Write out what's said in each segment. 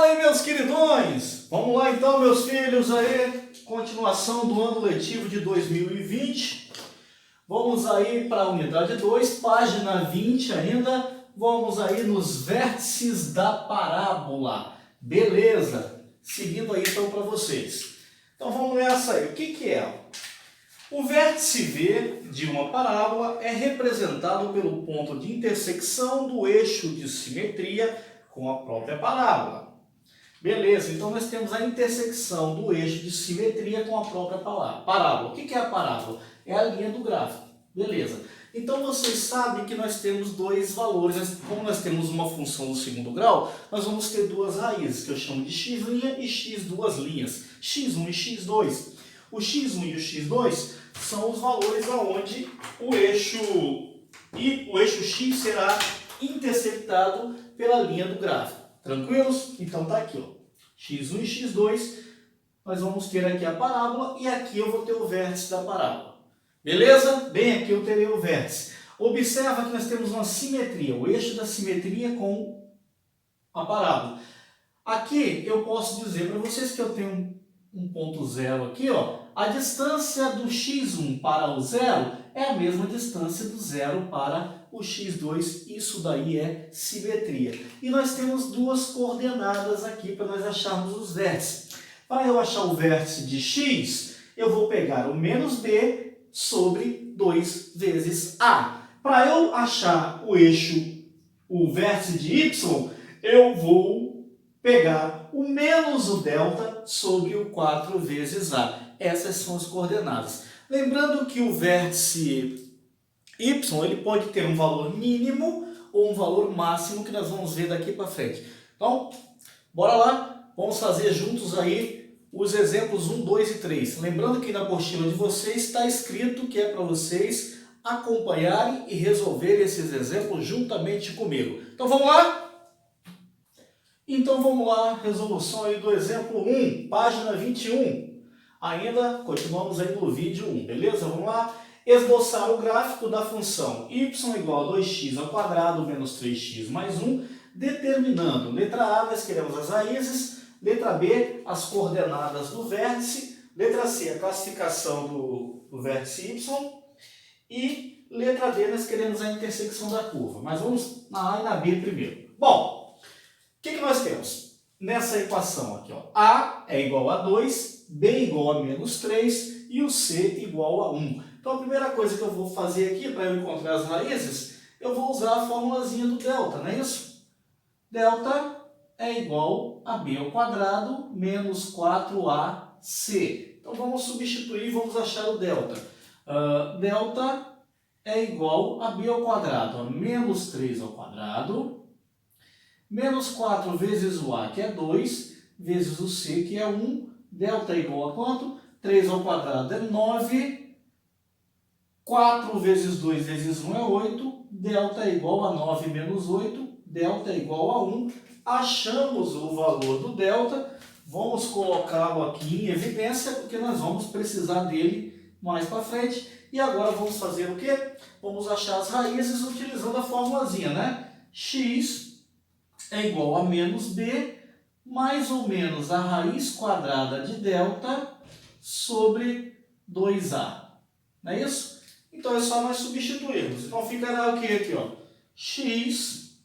Fala aí, meus queridões! Vamos lá então, meus filhos, aí, continuação do ano letivo de 2020. Vamos aí para a unidade 2, página 20 ainda. Vamos aí nos vértices da parábola. Beleza? Seguindo aí então para vocês. Então vamos nessa aí. O que é? O vértice V de uma parábola é representado pelo ponto de intersecção do eixo de simetria com a própria parábola. Beleza, então nós temos a intersecção do eixo de simetria com a própria parábola. O que é a parábola? É a linha do gráfico. Beleza. Então vocês sabem que nós temos dois valores. Como nós temos uma função do segundo grau, nós vamos ter duas raízes, que eu chamo de x' e x duas linhas. x1 e x2. O x1 e o x2 são os valores aonde o eixo x será interceptado pela linha do gráfico. Tranquilos? Então tá aqui, ó. x1 e x2, nós vamos ter aqui a parábola e aqui eu vou ter o vértice da parábola. Beleza? Bem, aqui eu terei o vértice. Observa que nós temos uma simetria, o eixo da simetria com a parábola. Aqui eu posso dizer para vocês que eu tenho um ponto zero aqui, ó. A distância do x1 para o zero é a mesma distância do zero para o x2. Isso daí é simetria. E nós temos duas coordenadas aqui para nós acharmos os vértices. Para eu achar o vértice de x, eu vou pegar o menos b sobre 2 vezes a. Para eu achar o vértice de y, eu vou pegar o menos o delta sobre o 4 vezes a. Essas são as coordenadas. Lembrando que o vértice y ele pode ter um valor mínimo ou um valor máximo que nós vamos ver daqui para frente. Então, bora lá, vamos fazer juntos aí os exemplos 1, 2 e 3. Lembrando que na apostila de vocês está escrito que é para vocês acompanharem e resolverem esses exemplos juntamente comigo. Então vamos lá? Então vamos lá, resolução aí do exemplo 1, página 21. Ainda continuamos aí no vídeo 1, beleza? Vamos lá. Esboçar o gráfico da função y igual a 2x ao quadrado menos 3x mais 1, determinando, letra A, nós queremos as raízes, letra B, as coordenadas do vértice, letra C, a classificação do vértice y, e letra D, nós queremos a intersecção da curva. Mas vamos na A e na B primeiro. Bom, o que nós temos? Nessa equação aqui, ó, A é igual a 2, B igual a menos 3 e o C igual a 1. Então a primeira coisa que eu vou fazer aqui para eu encontrar as raízes, eu vou usar a formulazinha do delta, não é isso? Delta é igual a B ao quadrado menos 4AC. Então vamos substituir e vamos achar o delta. Delta é igual a B ao quadrado, a menos 3 ao quadrado, menos 4 vezes o A, que é 2, vezes o C, que é 1. Delta é igual a quanto? 3 ao quadrado é 9. 4 vezes 2 vezes 1 é 8. Delta é igual a 9 menos 8. Delta é igual a 1. Achamos o valor do delta. Vamos colocá-lo aqui em evidência, porque nós vamos precisar dele mais para frente. E agora vamos fazer o quê? Vamos achar as raízes utilizando a formulazinha, né? X é igual a menos b, mais ou menos a raiz quadrada de delta sobre 2a. Não é isso? Então é só nós substituirmos. Então ficará o que aqui, ó? X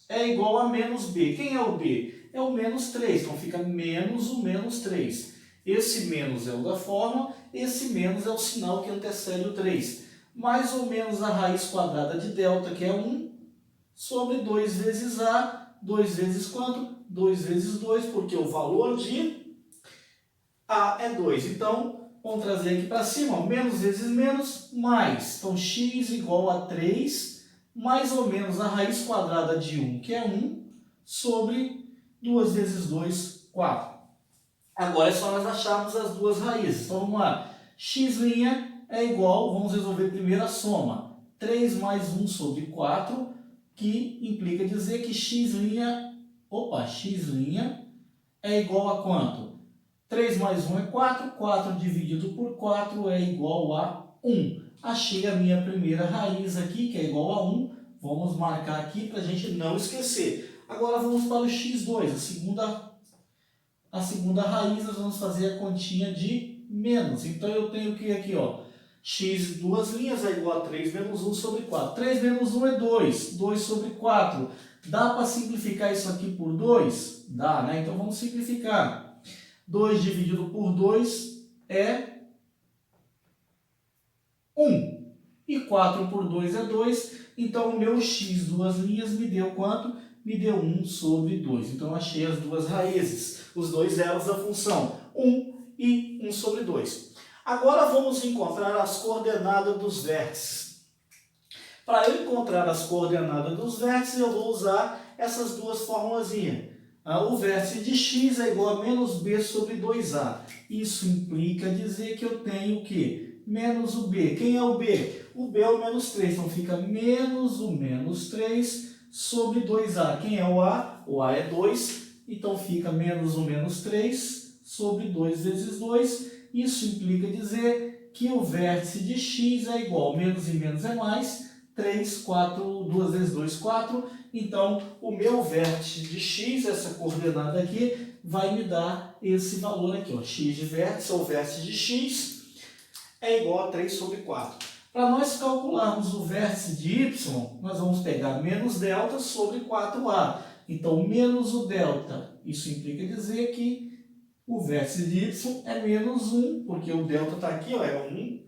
é igual a menos b. Quem é o b? É o menos 3. Então fica menos o menos 3. Esse menos é o da forma, esse menos é o sinal que antecede o 3. Mais ou menos a raiz quadrada de delta, que é 1, sobre 2 vezes a, 2 vezes quanto? 2 vezes 2, porque o valor de a é 2. Então, vamos trazer aqui para cima, ó, menos vezes menos, mais. Então, x igual a 3, mais ou menos a raiz quadrada de 1, que é 1, sobre 2 vezes 2, 4. Agora é só nós acharmos as duas raízes. Então, vamos lá. X' é igual, vamos resolver primeiro a soma. 3 mais 1 sobre 4, que implica dizer que x' é igual a quanto? 3 mais 1 é 4, 4 dividido por 4 é igual a 1. Achei a minha primeira raiz aqui, que é igual a 1. Vamos marcar aqui para a gente não esquecer. Agora vamos para o x2, a segunda raiz, nós vamos fazer a continha de menos. Então eu tenho que aqui, ó, x duas linhas é igual a 3 menos 1 sobre 4. 3 menos 1 é 2, 2 sobre 4. Dá para simplificar isso aqui por 2? Dá, né? Então vamos simplificar. 2 dividido por 2 é 1. E 4 por 2 é 2. Então o meu x duas linhas me deu quanto? Me deu 1 sobre 2. Então eu achei as duas raízes, os dois zeros da função. 1 e 1 sobre 2. Agora vamos encontrar as coordenadas dos vértices. Para eu encontrar as coordenadas dos vértices, eu vou usar essas duas formulazinhas. O vértice de x é igual a menos b sobre 2a. Isso implica dizer que eu tenho o quê? Menos o b. Quem é o b? O b é o menos 3. Então fica menos o menos 3 sobre 2a. Quem é o a? O a é 2. Então fica menos o menos 3 sobre 2 vezes 2. Isso implica dizer que o vértice de x é igual, menos e menos é mais, 3, 4, 2 vezes 2, 4. Então, o meu vértice de x, essa coordenada aqui, vai me dar esse valor aqui, ó, x de vértice, ou vértice de x, é igual a 3 sobre 4. Para nós calcularmos o vértice de y, nós vamos pegar menos delta sobre 4a. Então, menos o delta, isso implica dizer que o vértice de y é menos 1, porque o delta está aqui, ó, é 1,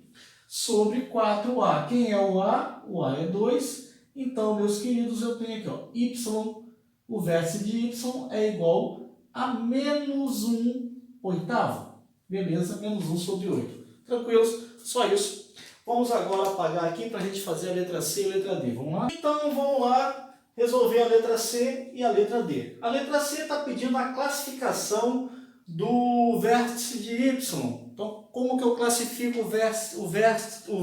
sobre 4a. Quem é o a? O a é 2. Então, meus queridos, eu tenho aqui, ó, y, o vértice de y é igual a menos 1 oitavo. Beleza? Menos 1 sobre 8. Tranquilos? Só isso. Vamos agora apagar aqui para a gente fazer a letra C e a letra D. Vamos lá? Então, vamos lá resolver a letra C e a letra D. A letra C está pedindo a classificação do vértice de y. Então, como que eu classifico o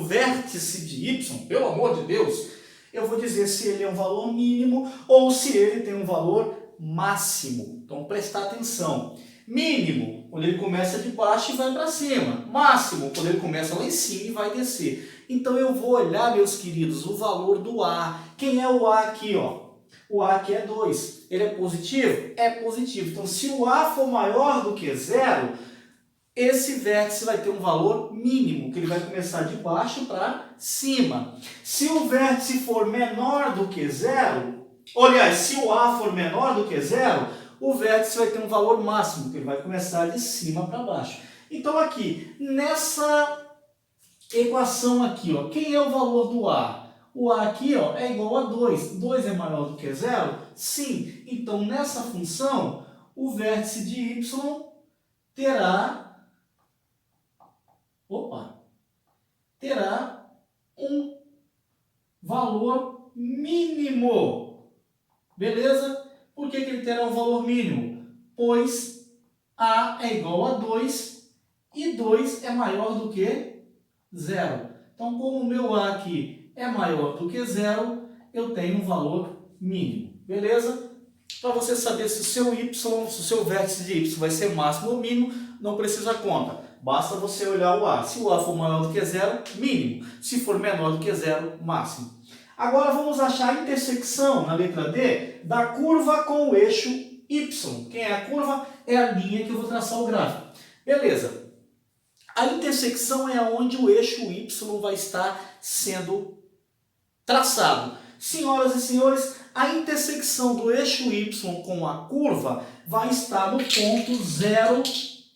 vértice de y? Pelo amor de Deus! Eu vou dizer se ele é um valor mínimo ou se ele tem um valor máximo. Então, prestar atenção. Mínimo, quando ele começa de baixo e vai para cima. Máximo, quando ele começa lá em cima e vai descer. Então, eu vou olhar, meus queridos, o valor do A. Quem é o A aqui, ó? O A aqui é 2. Ele é positivo? É positivo. Então, se o A for maior do que 0, esse vértice vai ter um valor mínimo, que ele vai começar de baixo para cima. Se o vértice for menor do que 0, aliás, se o A for menor do que 0, o vértice vai ter um valor máximo, que ele vai começar de cima para baixo. Então, aqui, nessa equação aqui, ó, quem é o valor do A? O A aqui, ó, é igual a 2. 2 é maior do que 0? Sim. Então, nessa função, o vértice de y terá um valor mínimo. Beleza? Por que ele terá um valor mínimo? Pois A é igual a 2 e 2 é maior do que 0. Então, como o meu A aqui é maior do que 0, eu tenho um valor mínimo. Beleza? Para você saber se o seu vértice de y vai ser máximo ou mínimo, não precisa conta. Basta você olhar o A. Se o A for maior do que 0, mínimo. Se for menor do que 0, máximo. Agora vamos achar a intersecção, na letra D, da curva com o eixo y. Quem é a curva? É a linha que eu vou traçar o gráfico. Beleza. A intersecção é onde o eixo y vai estar sendo traçado. Senhoras e senhores, a intersecção do eixo y com a curva vai estar no ponto 0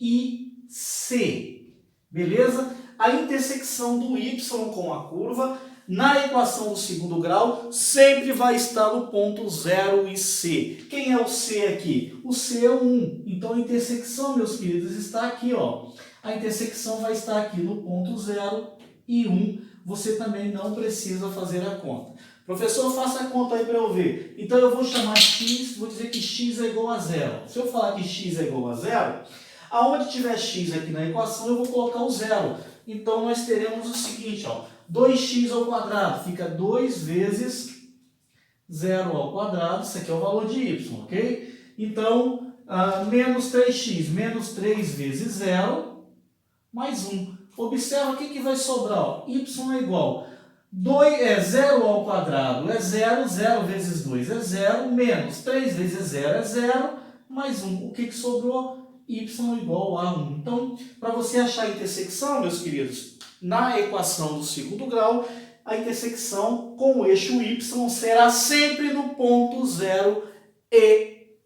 e C. Beleza? A intersecção do y com a curva na equação do segundo grau sempre vai estar no ponto 0 e C. Quem é o C aqui? O C é o 1. Então a intersecção, meus queridos, está aqui, ó. A intersecção vai estar aqui no ponto 0 e 1. Você também não precisa fazer a conta. Professor, faça a conta aí para eu ver. Então eu vou chamar x, vou dizer que x é igual a 0. Se eu falar que x é igual a 0, aonde tiver x aqui na equação, eu vou colocar o 0. Então nós teremos o seguinte, ó, 2x ao quadrado fica 2 vezes 0 ao quadrado, isso aqui é o valor de y, ok? Então, menos 3x, menos 3 vezes 0, mais 1. Observa o que vai sobrar, ó, y é igual 0 ao quadrado é 0, 0 vezes 2 é 0, menos 3 vezes 0 é 0, mais 1. O que sobrou? Y igual a 1. Então, para você achar a intersecção, meus queridos, na equação do segundo grau, a intersecção com o eixo Y será sempre no ponto 0 e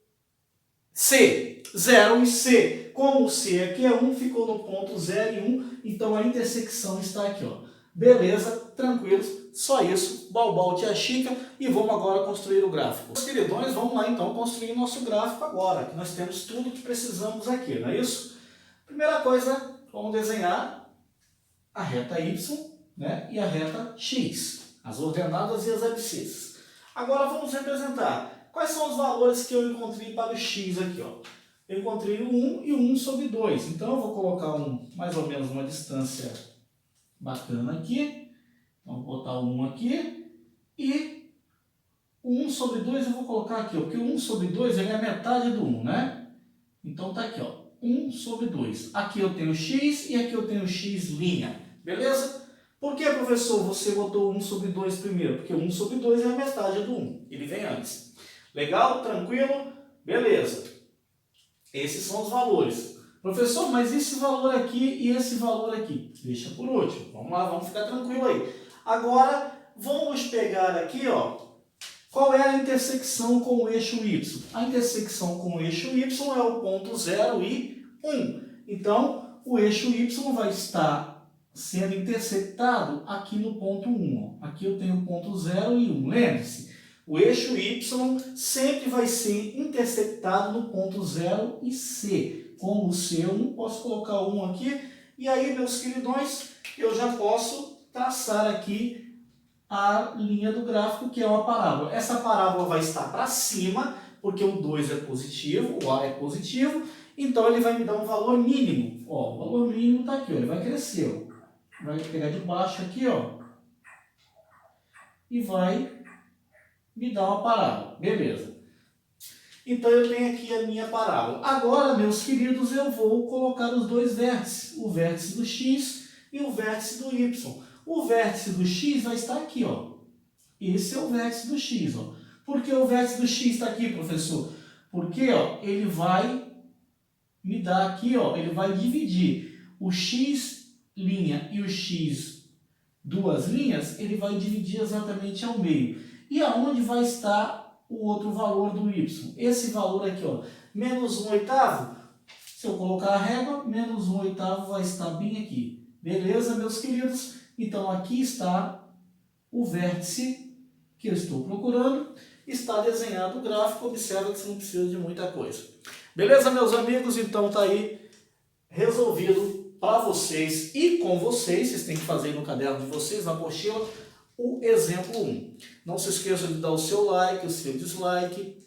C. 0 e C. Como o C aqui é 1, ficou no ponto 0 e 1, então a intersecção está aqui, ó. Beleza, tranquilos, só isso, balbal tia Chica, e vamos agora construir o gráfico. Meus queridões, vamos lá então construir nosso gráfico agora, que nós temos tudo que precisamos aqui, não é isso? Primeira coisa, vamos desenhar a reta Y, né, e a reta X, as ordenadas e as abscissas. Agora vamos representar quais são os valores que eu encontrei para o X aqui, ó. Eu encontrei o 1 e o 1 sobre 2, então eu vou colocar mais ou menos uma distância bacana aqui, então vou botar o 1 aqui, e o 1 sobre 2 eu vou colocar aqui, ó, porque o 1 sobre 2 ele é a metade do 1, né? Então tá aqui, ó, 1 sobre 2. Aqui eu tenho x e aqui eu tenho x', beleza? Por que, professor, você botou 1 sobre 2 primeiro? Porque 1 sobre 2 é a metade do 1, ele vem antes. Legal? Tranquilo? Beleza. Esses são os valores. Professor, mas esse valor aqui e esse valor aqui? Deixa por último. Vamos lá, vamos ficar tranquilo aí. Agora, vamos pegar aqui, ó, qual é a intersecção com o eixo Y? A intersecção com o eixo Y é o ponto 0 e 1. Então, o eixo Y vai estar sendo intersectado aqui no ponto 1. Ó. Aqui eu tenho o ponto 0 e 1. Lembre-se, o eixo Y sempre vai ser intersectado no ponto 0 e C. Como o C1, posso colocar o 1 aqui. E aí, meus queridões, eu já posso traçar aqui a linha do gráfico, que é uma parábola. Essa parábola vai estar para cima, porque o 2 é positivo, o A é positivo, então ele vai me dar um valor mínimo. Ó, o valor mínimo está aqui, ó, ele vai crescer. Ó. Vai pegar de baixo aqui, ó, e vai me dar uma parábola. Beleza. Então eu tenho aqui a minha parábola. Agora, meus queridos, eu vou colocar os dois vértices, o vértice do X e o vértice do Y. O vértice do X vai estar aqui, ó. Esse é o vértice do X, ó. Por que o vértice do X está aqui, professor? Porque, ó, ele vai me dar aqui, ó, ele vai dividir o X' e o X duas linhas, ele vai dividir exatamente ao meio. E aonde vai estar o outro valor do Y? Esse valor aqui, ó, menos 1/8. Se eu colocar a régua, menos 1/8 vai estar bem aqui. Beleza, meus queridos? Então, aqui está o vértice que eu estou procurando. Está desenhado o gráfico. Observa que você não precisa de muita coisa. Beleza, meus amigos? Então, está aí resolvido para vocês e com vocês. Vocês têm que fazer no caderno de vocês, na apostila, o exemplo 1. Não se esqueçam de dar o seu like, o seu dislike,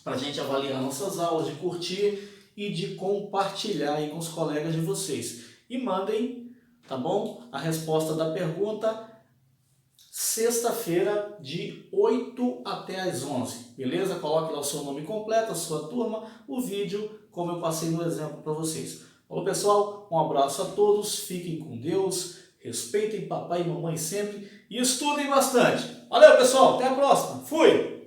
para a gente avaliar nossas aulas, de curtir e de compartilhar aí com os colegas de vocês. E mandem, tá bom? A resposta da pergunta sexta-feira de 8 até às 11, beleza? Coloque lá o seu nome completo, a sua turma, o vídeo, como eu passei no exemplo para vocês. Falou, pessoal? Um abraço a todos, fiquem com Deus, respeitem papai e mamãe sempre e estudem bastante. Valeu, pessoal, até a próxima. Fui!